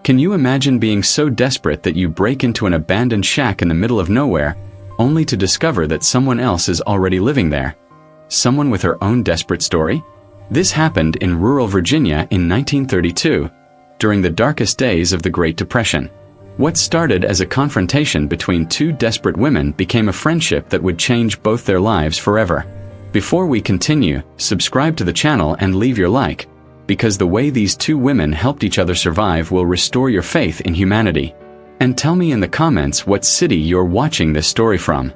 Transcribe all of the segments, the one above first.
Can you imagine being so desperate that you break into an abandoned shack in the middle of nowhere, only to discover that someone else is already living there? Someone with her own desperate story? This happened in rural Virginia in 1932, during the darkest days of the Great Depression. What started as a confrontation between two desperate women became a friendship that would change both their lives forever. Before we continue, subscribe to the channel and leave your like, because the way these two women helped each other survive will restore your faith in humanity. And tell me in the comments what city you're watching this story from.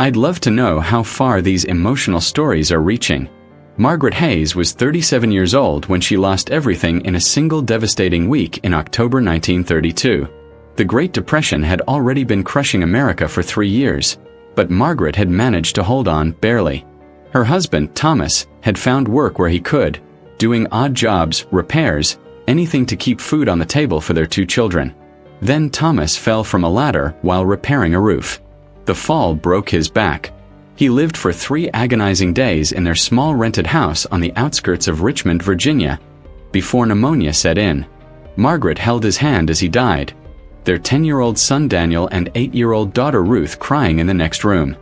I'd love to know how far these emotional stories are reaching. Margaret Hayes was 37 years old when she lost everything in a single devastating week in October 1932. The Great Depression had already been crushing America for 3 years, but Margaret had managed to hold on barely. Her husband, Thomas, had found work where he could, doing odd jobs, repairs, anything to keep food on the table for their 2 children. Then Thomas fell from a ladder while repairing a roof. The fall broke his back. He lived for 3 agonizing days in their small rented house on the outskirts of Richmond, Virginia, before pneumonia set in. Margaret held his hand as he died, their 10-year-old son Daniel and 8-year-old daughter Ruth crying in the next room.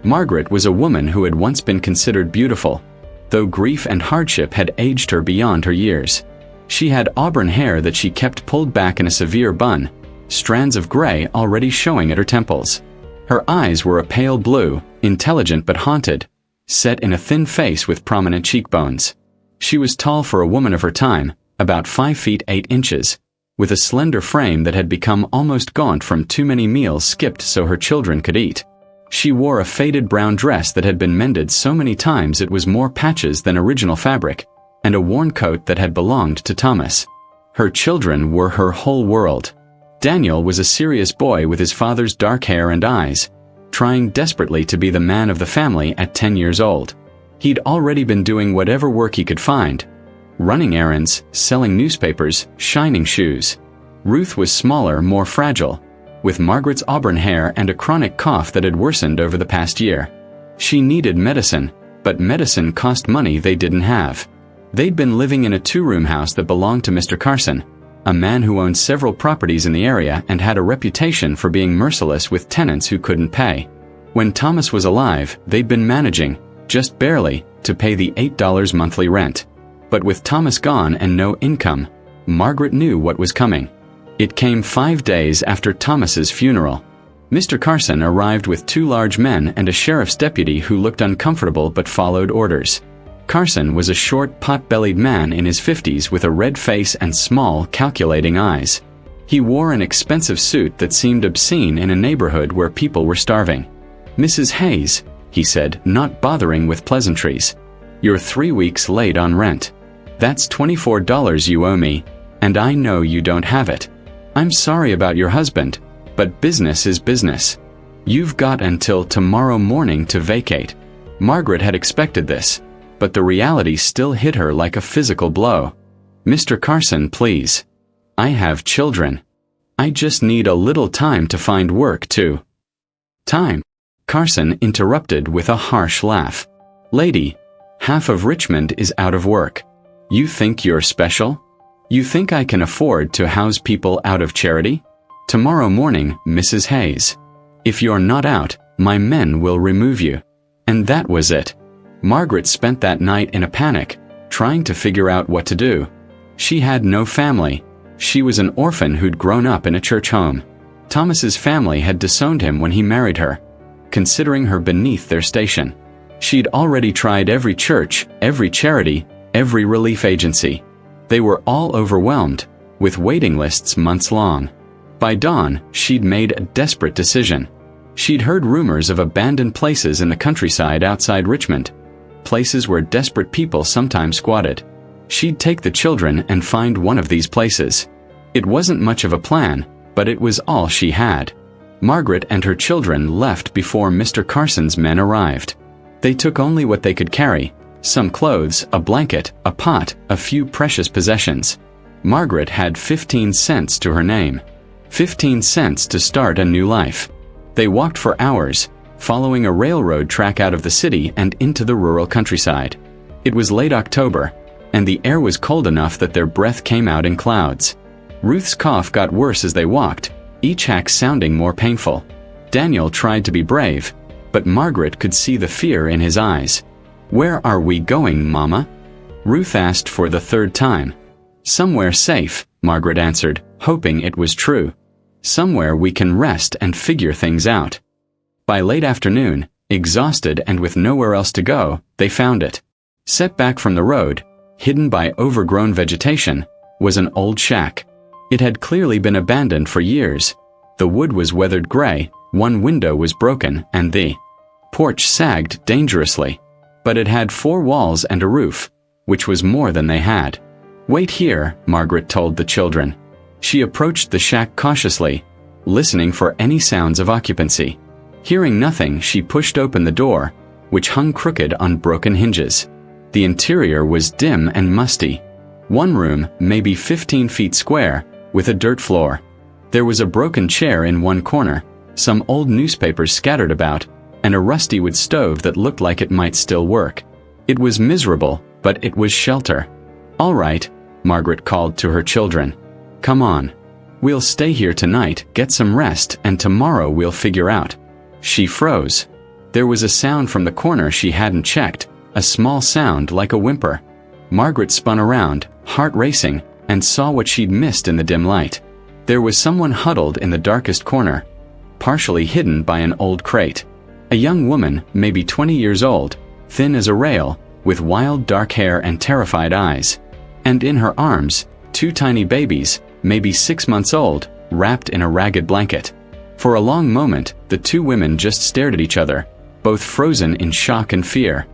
Margaret was a woman who had once been considered beautiful, though grief and hardship had aged her beyond her years. She had auburn hair that she kept pulled back in a severe bun, strands of gray already showing at her temples. Her eyes were a pale blue, intelligent but haunted, set in a thin face with prominent cheekbones. She was tall for a woman of her time, about 5 feet 8 inches, with a slender frame that had become almost gaunt from too many meals skipped so her children could eat. She wore a faded brown dress that had been mended so many times it was more patches than original fabric, and a worn coat that had belonged to Thomas. Her children were her whole world. Daniel was a serious boy with his father's dark hair and eyes, trying desperately to be the man of the family at 10 years old. He'd already been doing whatever work he could find, running errands, selling newspapers, shining shoes. Ruth was smaller, more fragile, with Margaret's auburn hair and a chronic cough that had worsened over the past year. She needed medicine, but medicine cost money they didn't have. They'd been living in a 2-room house that belonged to Mr. Carson, a man who owned several properties in the area and had a reputation for being merciless with tenants who couldn't pay. When Thomas was alive, they'd been managing, just barely, to pay the $8 monthly rent. But with Thomas gone and no income, Margaret knew what was coming. It came 5 days after Thomas's funeral. Mr. Carson arrived with 2 large men and a sheriff's deputy who looked uncomfortable but followed orders. Carson was a short, pot-bellied man in his 50s with a red face and small, calculating eyes. He wore an expensive suit that seemed obscene in a neighborhood where people were starving. "Mrs. Hayes," he said, not bothering with pleasantries, "you're 3 weeks late on rent. That's $24 you owe me, and I know you don't have it. I'm sorry about your husband, but business is business. You've got until tomorrow morning to vacate." Margaret had expected this, but the reality still hit her like a physical blow. "Mr. Carson, please. I have children. I just need a little time to find work too." "Time?" Carson interrupted with a harsh laugh. "Lady, half of Richmond is out of work. You think you're special? You think I can afford to house people out of charity? Tomorrow morning, Mrs. Hayes. If you're not out, my men will remove you." And that was it. Margaret spent that night in a panic, trying to figure out what to do. She had no family. She was an orphan who'd grown up in a church home. Thomas's family had disowned him when he married her, considering her beneath their station. She'd already tried every church, every charity, every relief agency. They were all overwhelmed, with waiting lists months long. By dawn, she'd made a desperate decision. She'd heard rumors of abandoned places in the countryside outside Richmond, places where desperate people sometimes squatted. She'd take the children and find one of these places. It wasn't much of a plan, but it was all she had. Margaret and her children left before Mr. Carson's men arrived. They took only what they could carry: some clothes, a blanket, a pot, a few precious possessions. Margaret had 15 cents to her name. 15 cents to start a new life. They walked for hours, following a railroad track out of the city and into the rural countryside. It was late October, and the air was cold enough that their breath came out in clouds. Ruth's cough got worse as they walked, each hack sounding more painful. Daniel tried to be brave, but Margaret could see the fear in his eyes. "Where are we going, Mama?" Ruth asked for the third time. "Somewhere safe," Margaret answered, hoping it was true. "Somewhere we can rest and figure things out." By late afternoon, exhausted and with nowhere else to go, they found it. Set back from the road, hidden by overgrown vegetation, was an old shack. It had clearly been abandoned for years. The wood was weathered gray, one window was broken, and the porch sagged dangerously. But it had 4 walls and a roof, which was more than they had. "Wait here," Margaret told the children. She approached the shack cautiously, listening for any sounds of occupancy. Hearing nothing, she pushed open the door, which hung crooked on broken hinges. The interior was dim and musty. One room, maybe 15 feet square, with a dirt floor. There was a broken chair in one corner, some old newspapers scattered about, and a rusty wood stove that looked like it might still work. It was miserable, but it was shelter. "All right," Margaret called to her children. "Come on. We'll stay here tonight, get some rest, and tomorrow we'll figure out." She froze. There was a sound from the corner she hadn't checked, a small sound like a whimper. Margaret spun around, heart racing, and saw what she'd missed in the dim light. There was someone huddled in the darkest corner, partially hidden by an old crate. A young woman, maybe 20 years old, thin as a rail, with wild dark hair and terrified eyes. And in her arms, 2 tiny babies, maybe 6 months old, wrapped in a ragged blanket. For a long moment, the 2 women just stared at each other, both frozen in shock and fear.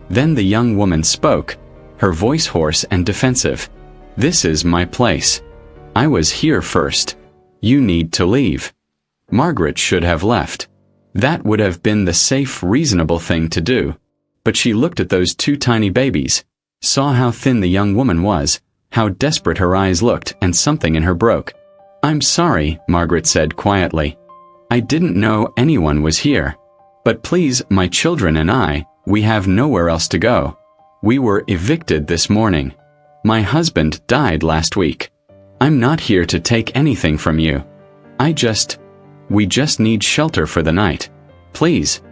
Then the young woman spoke, her voice hoarse and defensive. "This is my place. I was here first. You need to leave." Margaret should have left. That would have been the safe, reasonable thing to do. But she looked at those 2 tiny babies, saw how thin the young woman was, how desperate her eyes looked, and something in her broke. "I'm sorry," Margaret said quietly. "I didn't know anyone was here. But please, my children and we have nowhere else to go. We were evicted this morning. My husband died last week. I'm not here to take anything from you. We just need shelter for the night. Please."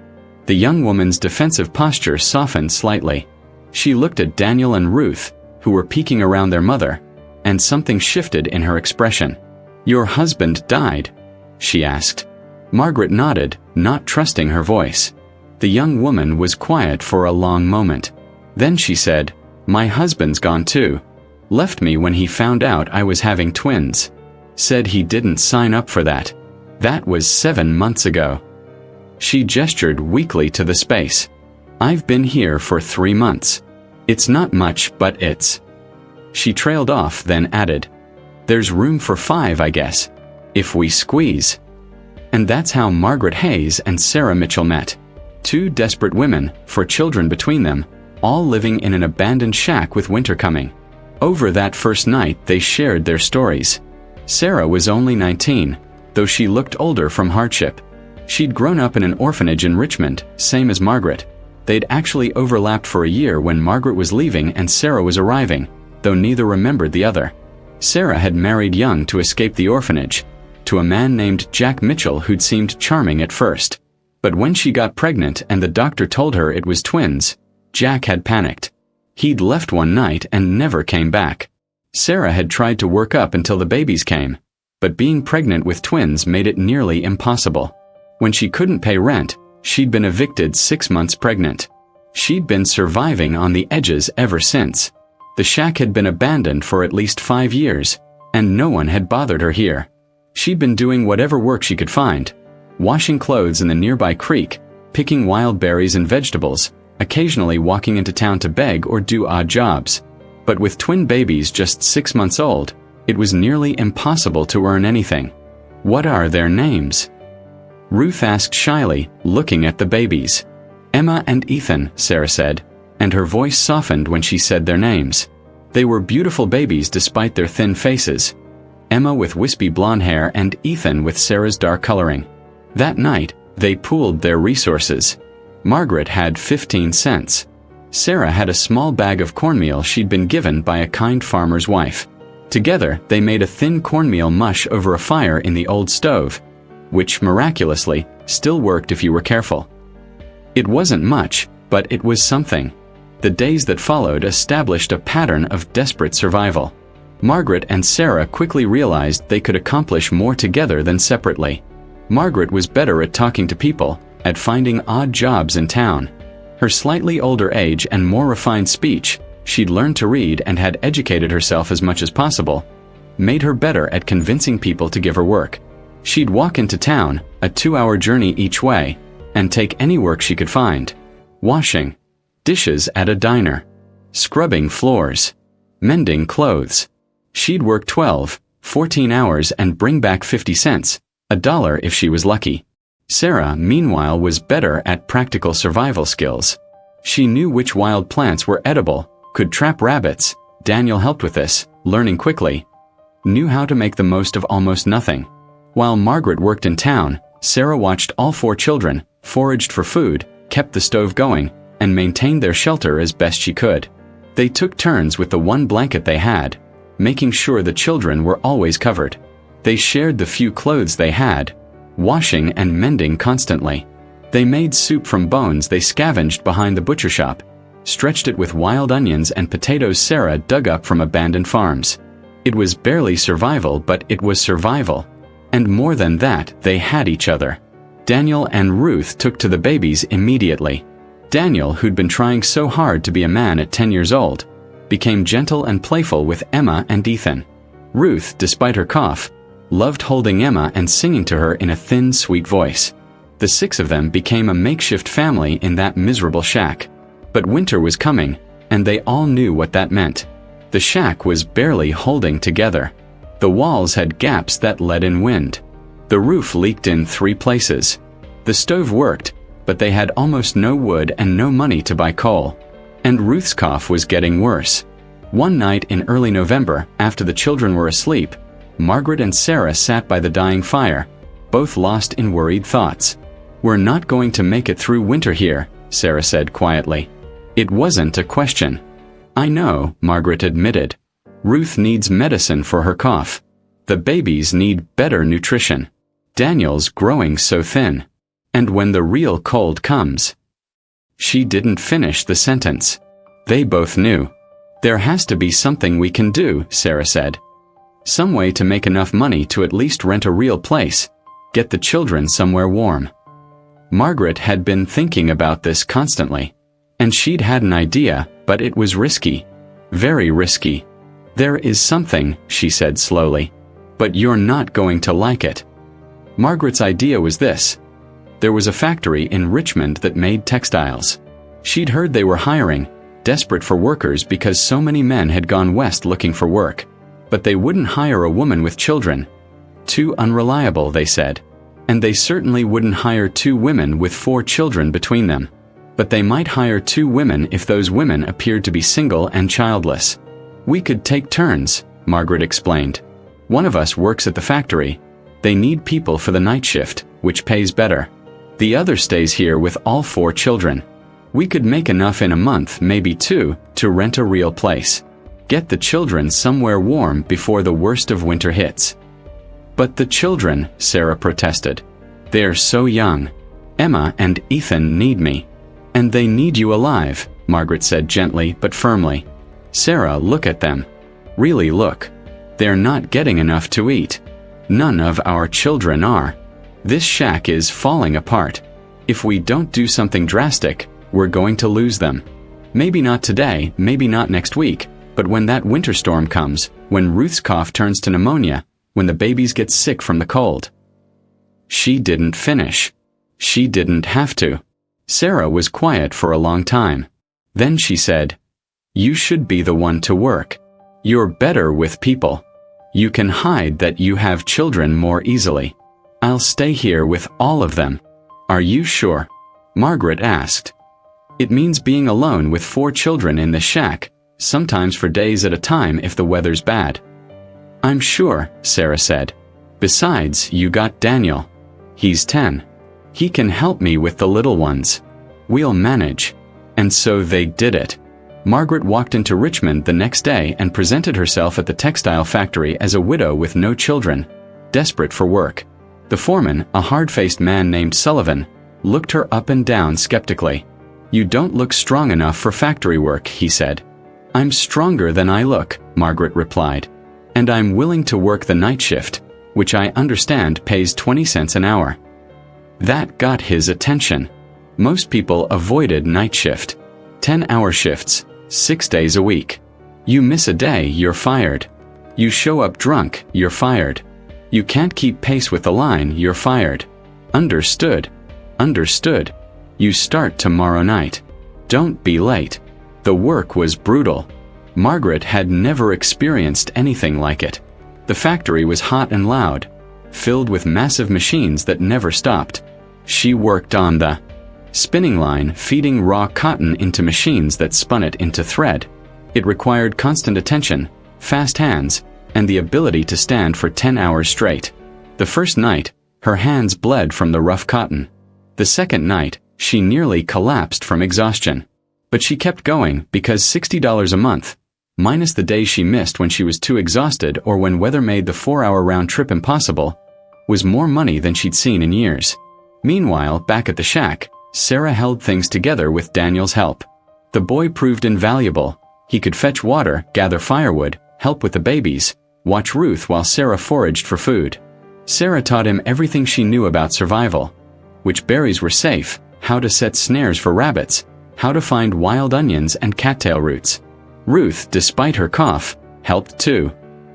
The young woman's defensive posture softened slightly. She looked at Daniel and Ruth, who were peeking around their mother, and something shifted in her expression. "Your husband died?" she asked. Margaret nodded, not trusting her voice. The young woman was quiet for a long moment. Then she said, "My husband's gone too. Left me when he found out I was having twins. Said he didn't sign up for that. That was 7 months ago." She gestured weakly to the space. "I've been here for 3 months. It's not much, but it's..." She trailed off, then added, "There's room for 5, I guess, if we squeeze." And that's how Margaret Hayes and Sarah Mitchell met. 2 desperate women, for children between them, all living in an abandoned shack with winter coming. Over that first night they shared their stories. Sarah was only 19, though she looked older from hardship. She'd grown up in an orphanage in Richmond, same as Margaret. They'd actually overlapped for a year when Margaret was leaving and Sarah was arriving, though neither remembered the other. Sarah had married young to escape the orphanage, to a man named Jack Mitchell who'd seemed charming at first. But when she got pregnant and the doctor told her it was twins, Jack had panicked. He'd left one night and never came back. Sarah had tried to work up until the babies came, but being pregnant with twins made it nearly impossible. When she couldn't pay rent, she'd been evicted 6 months pregnant. She'd been surviving on the edges ever since. The shack had been abandoned for at least 5 years, and no one had bothered her here. She'd been doing whatever work she could find, washing clothes in the nearby creek, picking wild berries and vegetables, occasionally walking into town to beg or do odd jobs. But with twin babies just 6 months old, it was nearly impossible to earn anything. "What are their names?" Ruth asked shyly, looking at the babies. "Emma and Ethan," Sarah said, and her voice softened when she said their names. They were beautiful babies despite their thin faces. Emma with wispy blonde hair and Ethan with Sarah's dark coloring. That night, they pooled their resources. Margaret had 15 cents. Sarah had a small bag of cornmeal she'd been given by a kind farmer's wife. Together, they made a thin cornmeal mush over a fire in the old stove, which, miraculously, still worked if you were careful. It wasn't much, but it was something. The days that followed established a pattern of desperate survival. Margaret and Sarah quickly realized they could accomplish more together than separately. Margaret was better at talking to people, at finding odd jobs in town. Her slightly older age and more refined speech, she'd learned to read and had educated herself as much as possible, made her better at convincing people to give her work. She'd walk into town, a 2-hour journey each way, and take any work she could find. Washing dishes at a diner, scrubbing floors, mending clothes. She'd work 12, 14 hours and bring back 50 cents, $1 if she was lucky. Sarah, meanwhile, was better at practical survival skills. She knew which wild plants were edible, could trap rabbits. Daniel helped with this, learning quickly. Knew how to make the most of almost nothing. While Margaret worked in town, Sarah watched all 4 children, foraged for food, kept the stove going, and maintained their shelter as best she could. They took turns with the one blanket they had, making sure the children were always covered. They shared the few clothes they had, washing and mending constantly. They made soup from bones they scavenged behind the butcher shop, stretched it with wild onions and potatoes Sarah dug up from abandoned farms. It was barely survival, but it was survival. And more than that, they had each other. Daniel and Ruth took to the babies immediately. Daniel, who'd been trying so hard to be a man at 10 years old, became gentle and playful with Emma and Ethan. Ruth, despite her cough, loved holding Emma and singing to her in a thin, sweet voice. The 6 of them became a makeshift family in that miserable shack. But winter was coming, and they all knew what that meant. The shack was barely holding together. The walls had gaps that let in wind. The roof leaked in 3 places. The stove worked, but they had almost no wood and no money to buy coal. And Ruth's cough was getting worse. One night in early November, after the children were asleep, Margaret and Sarah sat by the dying fire, both lost in worried thoughts. "We're not going to make it through winter here," Sarah said quietly. It wasn't a question. "I know," Margaret admitted. "Ruth needs medicine for her cough. The babies need better nutrition. Daniel's growing so thin. And when the real cold comes..." She didn't finish the sentence. They both knew. "There has to be something we can do," Sarah said. "Some way to make enough money to at least rent a real place, get the children somewhere warm." Margaret had been thinking about this constantly. And she'd had an idea, but it was risky. Very risky. "There is something," she said slowly. "But you're not going to like it." Margaret's idea was this. There was a factory in Richmond that made textiles. She'd heard they were hiring, desperate for workers because so many men had gone west looking for work. But they wouldn't hire a woman with children. Too unreliable, they said. And they certainly wouldn't hire 2 women with 4 children between them. But they might hire 2 women if those women appeared to be single and childless. "We could take turns," Margaret explained. "One of us works at the factory. They need people for the night shift, which pays better. The other stays here with all 4 children. We could make enough in a month, maybe 2, to rent a real place. Get the children somewhere warm before the worst of winter hits." "But the children," Sarah protested. "They're so young. Emma and Ethan need me." "And they need you alive," Margaret said gently but firmly. "Sarah, look at them. Really look. They're not getting enough to eat. None of our children are. This shack is falling apart. If we don't do something drastic, we're going to lose them. Maybe not today, maybe not next week, but when that winter storm comes, when Ruth's cough turns to pneumonia, when the babies get sick from the cold." She didn't finish. She didn't have to. Sarah was quiet for a long time. Then she said, "You should be the one to work. You're better with people. You can hide that you have children more easily. I'll stay here with all of them." "Are you sure?" Margaret asked. "It means being alone with 4 children in the shack, sometimes for days at a time if the weather's bad." "I'm sure," Sarah said. "Besides, you got Daniel. He's 10. He can help me with the little ones. We'll manage." And so they did it. Margaret walked into Richmond the next day and presented herself at the textile factory as a widow with no children, desperate for work. The foreman, a hard-faced man named Sullivan, looked her up and down skeptically. "You don't look strong enough for factory work," he said. "I'm stronger than I look," Margaret replied. "And I'm willing to work the night shift, which I understand pays 20 cents an hour." That got his attention. Most people avoided night shift. 10-hour shifts, 6 days a week. You miss a day, you're fired. You show up drunk, you're fired. You can't keep pace with the line, you're fired. Understood. Understood. You start tomorrow night. Don't be late. The work was brutal. Margaret had never experienced anything like it. The factory was hot and loud, filled with massive machines that never stopped. She worked on the spinning line, feeding raw cotton into machines that spun it into thread. It required constant attention, fast hands, and the ability to stand for 10 hours straight. The first night, her hands bled from the rough cotton. The second night, she nearly collapsed from exhaustion. But she kept going because $60 a month, minus the days she missed when she was too exhausted or when weather made the 4-hour round trip impossible, was more money than she'd seen in years. Meanwhile, back at the shack, Sarah held things together with Daniel's help. The boy proved invaluable. He could fetch water, gather firewood, help with the babies, watch Ruth while Sarah foraged for food. Sarah taught him everything she knew about survival: which berries were safe, how to set snares for rabbits, how to find wild onions and cattail roots. Ruth, despite her cough, helped too.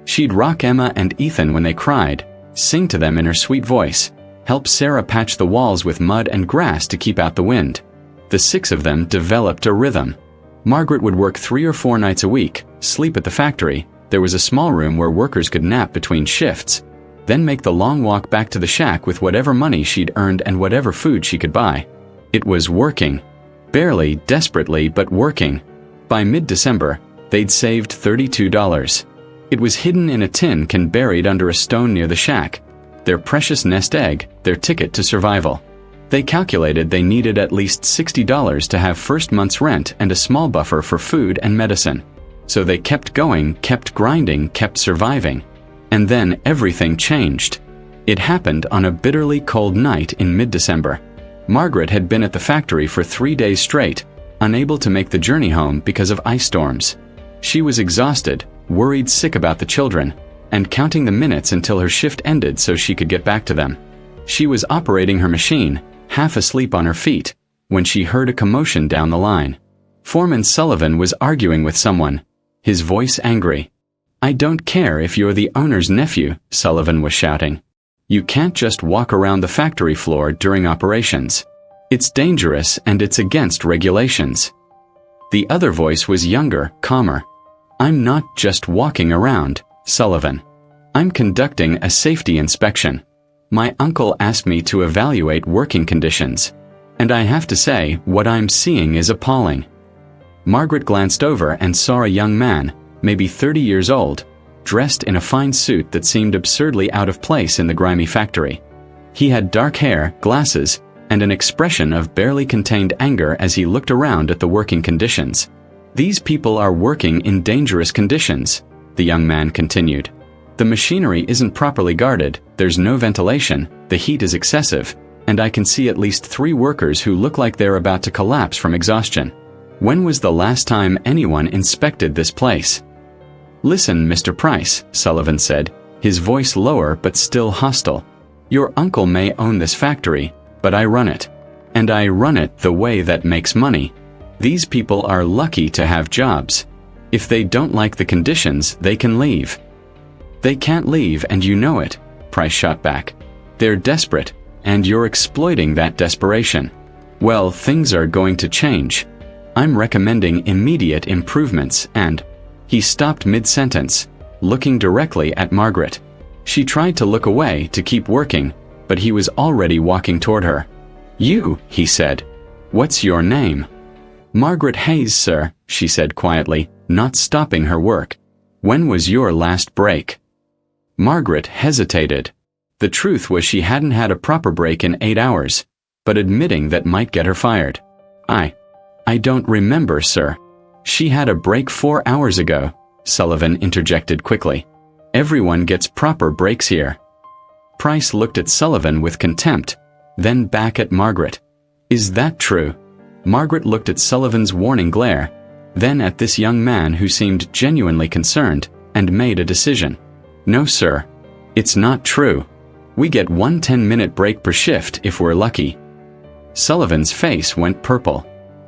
She'd rock Emma and Ethan when they cried, sing to them in her sweet voice, help Sarah patch the walls with mud and grass to keep out the wind. The 6 of them developed a rhythm. Margaret would work 3 or 4 nights a week, sleep at the factory. There was a small room where workers could nap between shifts, then make the long walk back to the shack with whatever money she'd earned and whatever food she could buy. It was working. Barely, desperately, but working. By mid-December, they'd saved $32. It was hidden in a tin can buried under a stone near the shack. Their precious nest egg, their ticket to survival. They calculated they needed at least $60 to have first month's rent and a small buffer for food and medicine. So they kept going, kept grinding, kept surviving. And then everything changed. It happened on a bitterly cold night in mid-December. Margaret had been at the factory for 3 days straight, unable to make the journey home because of ice storms. She was exhausted, worried sick about the children, and counting the minutes until her shift ended so she could get back to them. She was operating her machine, half asleep on her feet, when she heard a commotion down the line. Foreman Sullivan was arguing with someone, his voice angry. "I don't care if you're the owner's nephew," Sullivan was shouting. "You can't just walk around the factory floor during operations. It's dangerous and it's against regulations." The other voice was younger, calmer. "I'm not just walking around, Sullivan. I'm conducting a safety inspection. My uncle asked me to evaluate working conditions. And I have to say, what I'm seeing is appalling." Margaret glanced over and saw a young man, maybe 30 years old, dressed in a fine suit that seemed absurdly out of place in the grimy factory. He had dark hair, glasses, and an expression of barely contained anger as he looked around at the working conditions. "These people are working in dangerous conditions," the young man continued. "The machinery isn't properly guarded, there's no ventilation, the heat is excessive, and I can see at least 3 workers who look like they're about to collapse from exhaustion. When was the last time anyone inspected this place?" "Listen, Mr. Price," Sullivan said, his voice lower but still hostile. "Your uncle may own this factory, but I run it. And I run it the way that makes money. These people are lucky to have jobs. If they don't like the conditions, they can leave." "They can't leave and you know it," Price shot back. "They're desperate, and you're exploiting that desperation. Well, things are going to change. I'm recommending immediate improvements and—" He stopped mid-sentence, looking directly at Margaret. She tried to look away to keep working, but he was already walking toward her. "You," he said. "What's your name?" "Margaret Hayes, sir," she said quietly, not stopping her work. "When was your last break?" Margaret hesitated. The truth was she hadn't had a proper break in 8 hours, but admitting that might get her fired. I don't remember, sir." She had a break 4 hours ago, Sullivan interjected quickly. Everyone gets proper breaks here. Price looked at Sullivan with contempt, then back at Margaret. Is that true? Margaret looked at Sullivan's warning glare, then at this young man who seemed genuinely concerned, and made a decision. No, sir. It's not true. We get one 10-minute break per shift if we're lucky. Sullivan's face went purple.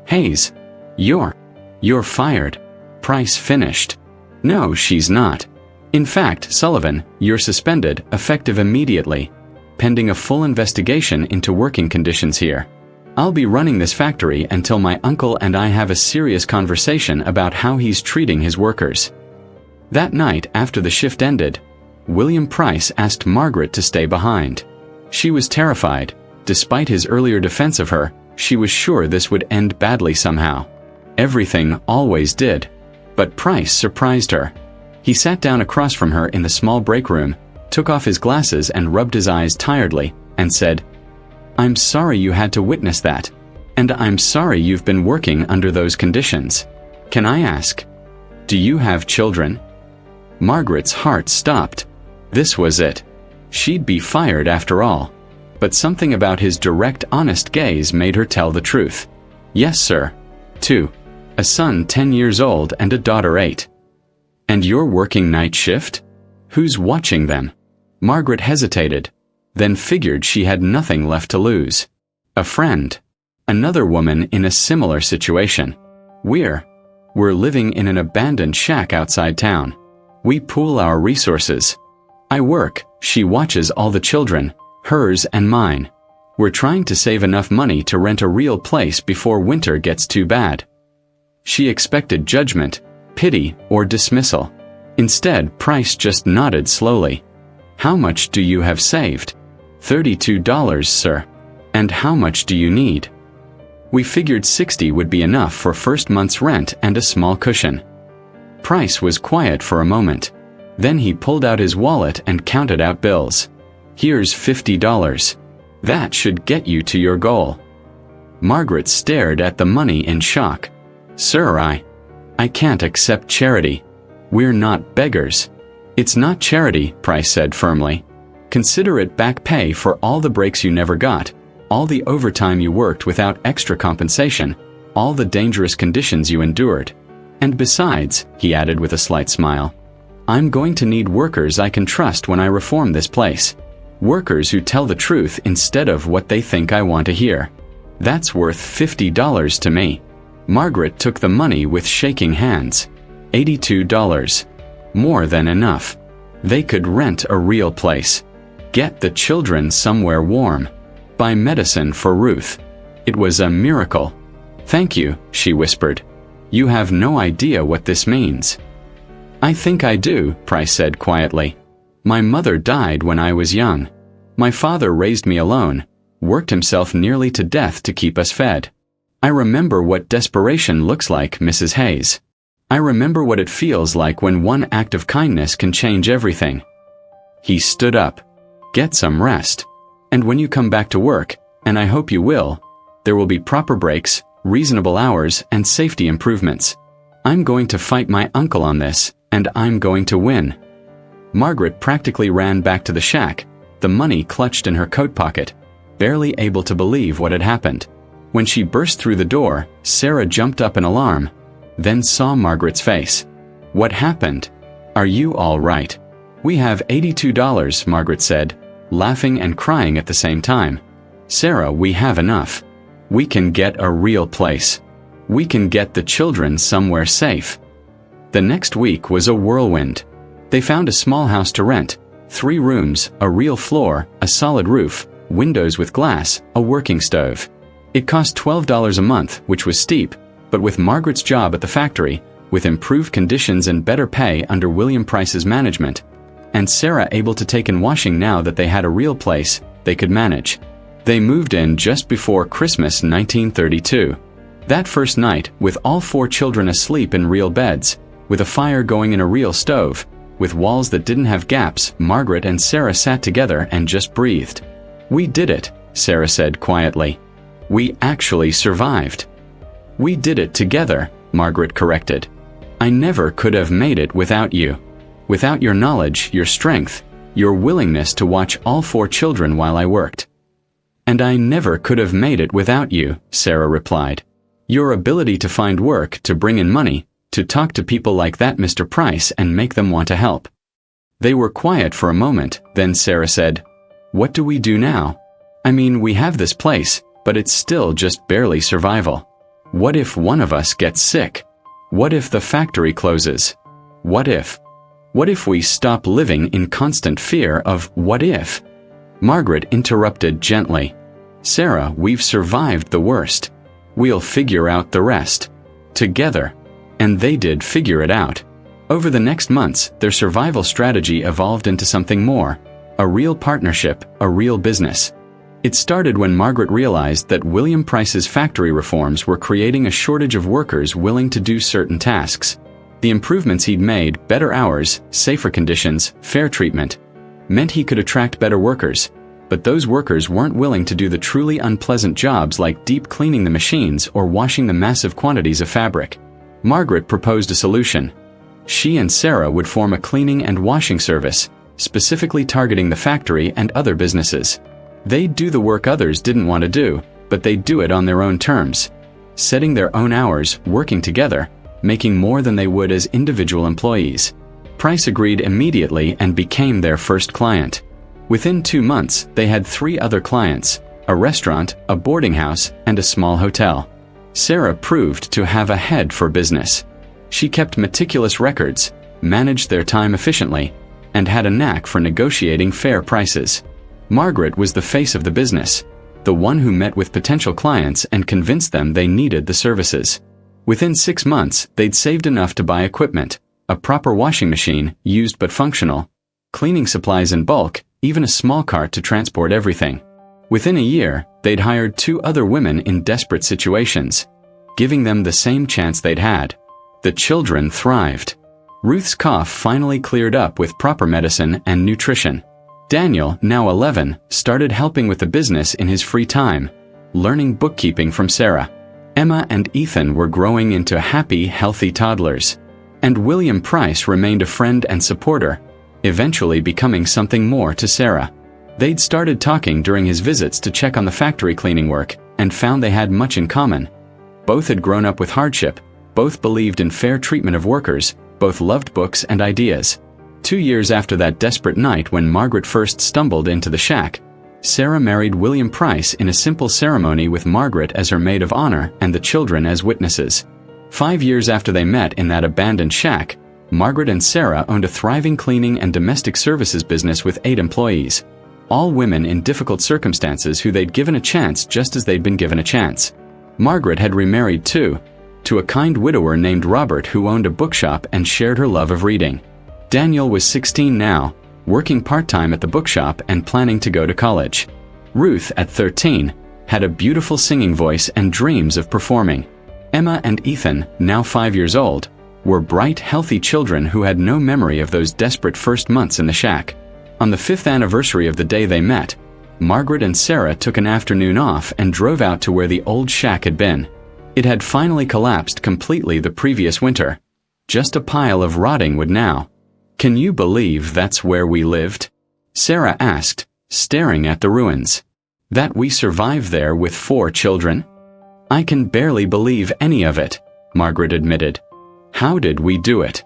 Hayes, you're fired. Price finished. No, she's not. In fact, Sullivan, you're suspended, effective immediately, pending a full investigation into working conditions here. I'll be running this factory until my uncle and I have a serious conversation about how he's treating his workers. That night, after the shift ended, William Price asked Margaret to stay behind. She was terrified. Despite his earlier defense of her, she was sure this would end badly somehow. Everything always did. But Price surprised her. He sat down across from her in the small break room, took off his glasses and rubbed his eyes tiredly, and said, "I'm sorry you had to witness that. And I'm sorry you've been working under those conditions. Can I ask, do you have children?" Margaret's heart stopped. This was it. She'd be fired after all. But something about his direct, honest gaze made her tell the truth. "Yes, sir. 2. A son 10 years old and a daughter 8. And you're working night shift? Who's watching them?" Margaret hesitated, then figured she had nothing left to lose. A friend. Another woman in a similar situation. We're living in an abandoned shack outside town. We pool our resources. I work, she watches all the children, hers and mine. We're trying to save enough money to rent a real place before winter gets too bad. She expected judgment, pity, or dismissal. Instead, Price just nodded slowly. "How much do you have saved?" $32, sir. "And how much do you need?" "We figured 60 would be enough for first month's rent and a small cushion." Price was quiet for a moment. Then he pulled out his wallet and counted out bills. "Here's $50. That should get you to your goal." Margaret stared at the money in shock. "Sir, I can't accept charity. We're not beggars." "It's not charity," Price said firmly. "Consider it back pay for all the breaks you never got, all the overtime you worked without extra compensation, all the dangerous conditions you endured. And besides," he added with a slight smile, "I'm going to need workers I can trust when I reform this place. Workers who tell the truth instead of what they think I want to hear. That's worth $50 to me." Margaret took the money with shaking hands. $82. More than enough. They could rent a real place. Get the children somewhere warm. Buy medicine for Ruth. It was a miracle. "Thank you," she whispered. "You have no idea what this means." "I think I do," Price said quietly. "My mother died when I was young. My father raised me alone, worked himself nearly to death to keep us fed. I remember what desperation looks like, Mrs. Hayes. I remember what it feels like when one act of kindness can change everything." He stood up. "Get some rest. And when you come back to work, and I hope you will, there will be proper breaks, reasonable hours, and safety improvements. I'm going to fight my uncle on this, and I'm going to win." Margaret practically ran back to the shack, the money clutched in her coat pocket, barely able to believe what had happened. When she burst through the door, Sarah jumped up in alarm, then saw Margaret's face. "What happened? Are you all right?" "We have $82, Margaret said, laughing and crying at the same time. "Sarah, we have enough. We can get a real place. We can get the children somewhere safe." The next week was a whirlwind. They found a small house to rent, 3 rooms, a real floor, a solid roof, windows with glass, a working stove. It cost $12 a month, which was steep, but with Margaret's job at the factory, with improved conditions and better pay under William Price's management, and Sarah able to take in washing now that they had a real place, they could manage. They moved in just before Christmas 1932. That first night, with all 4 children asleep in real beds, with a fire going in a real stove, with walls that didn't have gaps, Margaret and Sarah sat together and just breathed. "We did it," Sarah said quietly. "We actually survived. We did it together," Margaret corrected. "I never could have made it without you. Without your knowledge, your strength, your willingness to watch all 4 children while I worked." "And I never could have made it without you," Sarah replied. "Your ability to find work, to bring in money, to talk to people like that Mr. Price and make them want to help." They were quiet for a moment, then Sarah said, "What do we do now? I mean, we have this place, but it's still just barely survival. What if one of us gets sick? What if the factory closes? What if? What if we stop living in constant fear of what if?" Margaret interrupted gently. "Sarah, we've survived the worst. We'll figure out the rest. Together." And they did figure it out. Over the next months, their survival strategy evolved into something more. A real partnership, a real business. It started when Margaret realized that William Price's factory reforms were creating a shortage of workers willing to do certain tasks. The improvements he'd made, better hours, safer conditions, fair treatment, meant he could attract better workers. But those workers weren't willing to do the truly unpleasant jobs like deep cleaning the machines or washing the massive quantities of fabric. Margaret proposed a solution. She and Sarah would form a cleaning and washing service, specifically targeting the factory and other businesses. They'd do the work others didn't want to do, but they'd do it on their own terms, setting their own hours, working together, making more than they would as individual employees. Price agreed immediately and became their first client. Within 2 months, they had 3 other clients, a restaurant, a boarding house, and a small hotel. Sarah proved to have a head for business. She kept meticulous records, managed their time efficiently, and had a knack for negotiating fair prices. Margaret was the face of the business, the one who met with potential clients and convinced them they needed the services. Within 6 months, they'd saved enough to buy equipment, a proper washing machine, used but functional, cleaning supplies in bulk, even a small cart to transport everything. Within a year, they'd hired 2 other women in desperate situations, giving them the same chance they'd had. The children thrived. Ruth's cough finally cleared up with proper medicine and nutrition. Daniel, now 11, started helping with the business in his free time, learning bookkeeping from Sarah. Emma and Ethan were growing into happy, healthy toddlers. And William Price remained a friend and supporter, eventually becoming something more to Sarah. They'd started talking during his visits to check on the factory cleaning work, and found they had much in common. Both had grown up with hardship, both believed in fair treatment of workers, both loved books and ideas. 2 years after that desperate night when Margaret first stumbled into the shack, Sarah married William Price in a simple ceremony with Margaret as her maid of honor and the children as witnesses. 5 years after they met in that abandoned shack, Margaret and Sarah owned a thriving cleaning and domestic services business with 8 employees. All women in difficult circumstances who they'd given a chance just as they'd been given a chance. Margaret had remarried too, to a kind widower named Robert who owned a bookshop and shared her love of reading. Daniel was 16 now, working part-time at the bookshop and planning to go to college. Ruth, at 13, had a beautiful singing voice and dreams of performing. Emma and Ethan, now 5 years old, were bright, healthy children who had no memory of those desperate first months in the shack. On the 5th anniversary of the day they met, Margaret and Sarah took an afternoon off and drove out to where the old shack had been. It had finally collapsed completely the previous winter. Just a pile of rotting wood now. "Can you believe that's where we lived?" Sarah asked, staring at the ruins. "That we survived there with 4 children?" "I can barely believe any of it," Margaret admitted. "How did we do it?"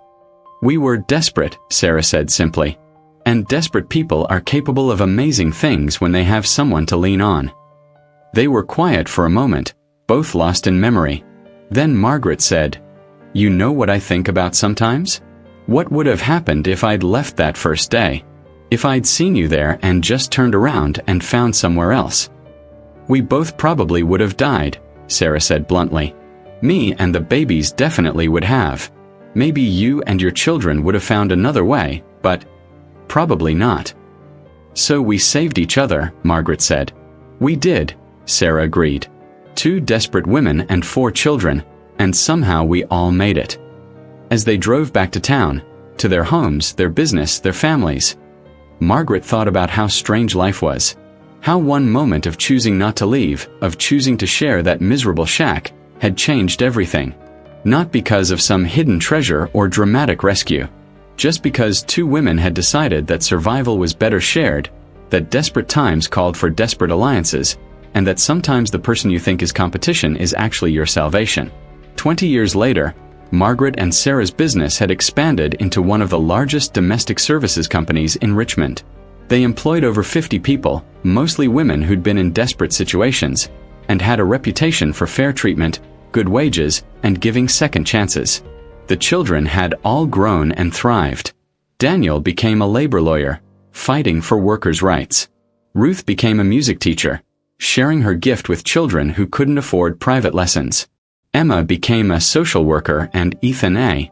"We were desperate," Sarah said simply. "And desperate people are capable of amazing things when they have someone to lean on." They were quiet for a moment, both lost in memory. Then Margaret said, "You know what I think about sometimes? What would have happened if I'd left that first day? If I'd seen you there and just turned around and found somewhere else?" "We both probably would have died," Sarah said bluntly. "Me and the babies definitely would have. Maybe you and your children would have found another way, but probably not." "So we saved each other," Margaret said. "We did," Sarah agreed. 2 desperate women and 4 children, and somehow we all made it. As they drove back to town, to their homes, their business, their families, Margaret thought about how strange life was. How one moment of choosing not to leave, of choosing to share that miserable shack, had changed everything. Not because of some hidden treasure or dramatic rescue. Just because two women had decided that survival was better shared, that desperate times called for desperate alliances, and that sometimes the person you think is competition is actually your salvation. 20 years later, Margaret and Sarah's business had expanded into one of the largest domestic services companies in Richmond. They employed over 50 people, mostly women who'd been in desperate situations, and had a reputation for fair treatment, good wages, and giving second chances. The children had all grown and thrived. Daniel became a labor lawyer, fighting for workers' rights. Ruth became a music teacher, sharing her gift with children who couldn't afford private lessons. Emma became a social worker, and Ethan a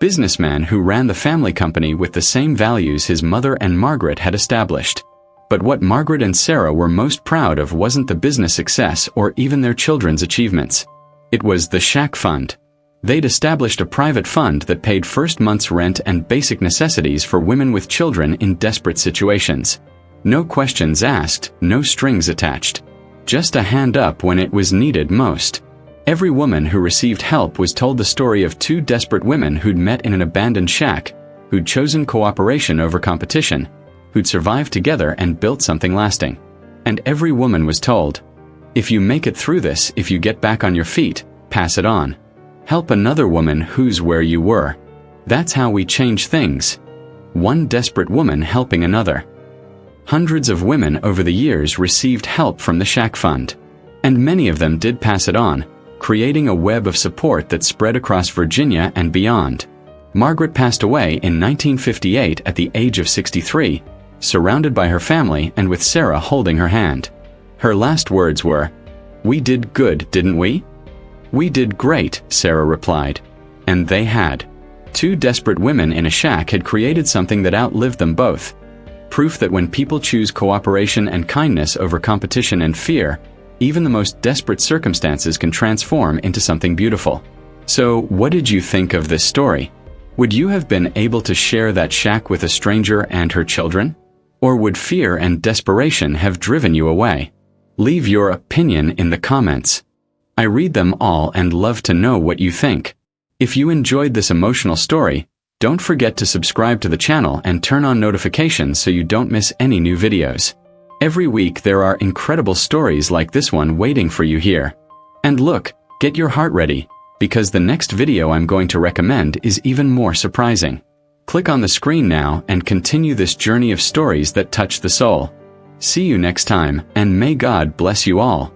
businessman who ran the family company with the same values his mother and Margaret had established. But what Margaret and Sarah were most proud of wasn't the business success or even their children's achievements. It was the Shack Fund. They'd established a private fund that paid first month's rent and basic necessities for women with children in desperate situations. No questions asked, no strings attached. Just a hand up when it was needed most. Every woman who received help was told the story of two desperate women who'd met in an abandoned shack, who'd chosen cooperation over competition, who'd survived together and built something lasting. And every woman was told, if you make it through this, if you get back on your feet, pass it on. Help another woman who's where you were. That's how we change things. One desperate woman helping another. Hundreds of women over the years received help from the Shack Fund. And many of them did pass it on, creating a web of support that spread across Virginia and beyond. Margaret passed away in 1958 at the age of 63, surrounded by her family and with Sarah holding her hand. Her last words were, "We did good, didn't we?" "We did great," Sarah replied. And they had. Two desperate women in a shack had created something that outlived them both. Proof that when people choose cooperation and kindness over competition and fear, even the most desperate circumstances can transform into something beautiful. So, what did you think of this story? Would you have been able to share that shack with a stranger and her children? Or would fear and desperation have driven you away? Leave your opinion in the comments. I read them all and love to know what you think. If you enjoyed this emotional story, don't forget to subscribe to the channel and turn on notifications so you don't miss any new videos. Every week there are incredible stories like this one waiting for you here. And look, get your heart ready, because the next video I'm going to recommend is even more surprising. Click on the screen now and continue this journey of stories that touch the soul. See you next time, and may God bless you all.